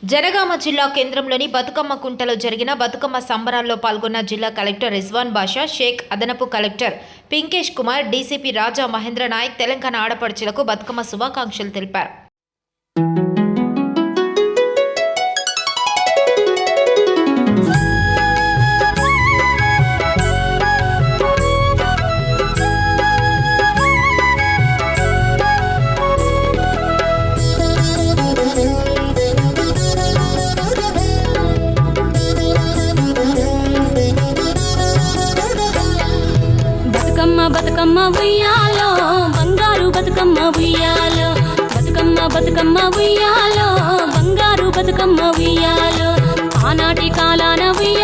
జనగామ జిల్లా కేంద్రంలోని బతుకమ్మ కుంటలో జరిగిన బతుకమ్మ సంబరాల్లో పాల్గొన్న జిల్లా కలెక్టర్ రిజ్వాన్ బాషా షేక్, అదనపు కలెక్టర్ పింకేష్ కుమార్, డీసీపీ రాజా మహేంద్ర నాయక్ తెలంగాణ ఆడపడుచులకు బతుకమ్మ శుభాకాంక్షలు తెలిపారు. బతుకమ్మ ఉయ్యాలో బంగారు బతుకమ్మ ఉయ్యాలో, బతుకమ్మ ఉయ్యాలో బంగారు బతుకమ్మ ఉయ్యాలో, ఆనాటి కాలాన ఉయ్యాలో